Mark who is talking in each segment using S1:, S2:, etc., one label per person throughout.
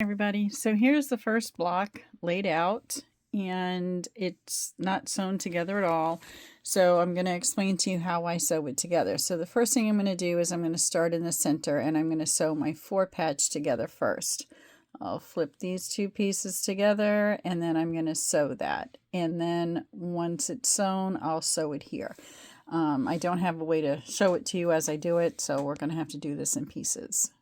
S1: Everybody, so here's the first block laid out and it's not sewn together at all. So I'm going to explain to you how I sew it together. So the first thing I'm going to do is I'm going to start in the center and I'm going to sew my 4-patch together first. I'll flip these two pieces together and then I'm going to sew that. And then once it's sewn, I'll sew it here. I don't have a way to show it to you as I do it, so we're going to have to do this in pieces.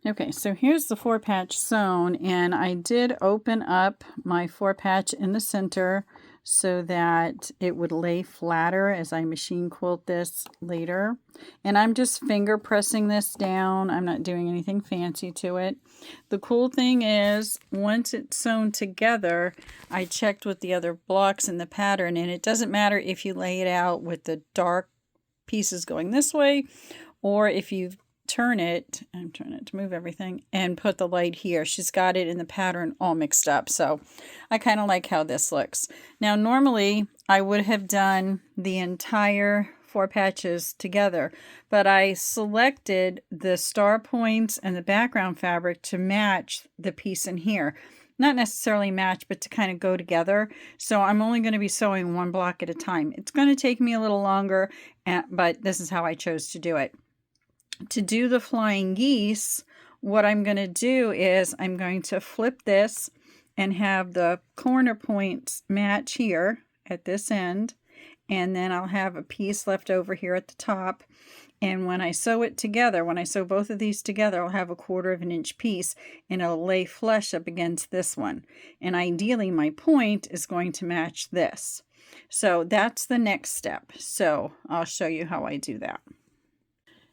S1: Okay, so here's the 4-patch sewn, and I did open up my 4-patch in the center so that it would lay flatter as I machine quilt this later. And I'm just finger pressing this down. I'm not doing anything fancy to it. The cool thing is, once it's sewn together, I checked with the other blocks in the pattern, and it doesn't matter if you lay it out with the dark pieces going this way, or if you turn it, I'm trying to move everything, and put the light here. She's got it in the pattern all mixed up, so I kind of like how this looks. Now normally I would have done the entire 4 patches together, but I selected the star points and the background fabric to match the piece in here. Not necessarily match, but to kind of go together. So I'm only going to be sewing one block at a time. It's going to take me a little longer, but this is how I chose to do it. To do the flying geese, what I'm going to do is I'm going to flip this and have the corner points match here at this end, and then I'll have a piece left over here at the top. And when I sew it together, when I sew both of these together, I'll have a 1/4 of an inch piece and it'll lay flush up against this one. And ideally my point is going to match this. So that's the next step. So I'll show you how I do that.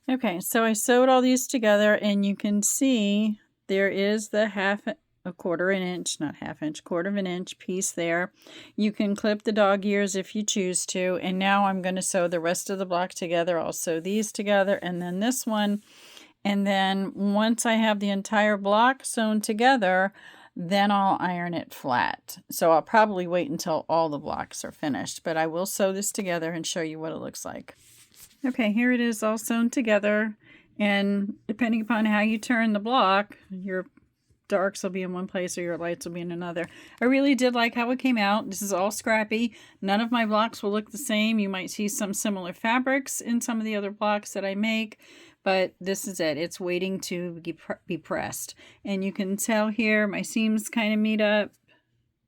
S1: Okay, so I sewed all these together and you can see there is the 1/4 inch, not half inch, 1/4 of an inch piece there. You can clip the dog ears if you choose to. And now I'm going to sew the rest of the block together. I'll sew these together and then this one. And then once I have the entire block sewn together, then I'll iron it flat. So I'll probably wait until all the blocks are finished, but I will sew this together and show you what it looks like. Okay, here it is all sewn together, and depending upon how you turn the block, your darks will be in one place or your lights will be in another. I really did like how it came out. This is all scrappy. None of my blocks will look the same. You might see some similar fabrics in some of the other blocks that I make, but this is it. It's waiting to be pressed. And you can tell here my seams kind of meet up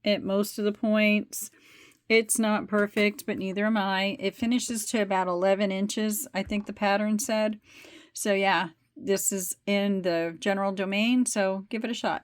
S1: at most of the points. It's not perfect, but neither am I. It finishes to about 11 inches, I think the pattern said. So yeah, this is in the general domain, so give it a shot.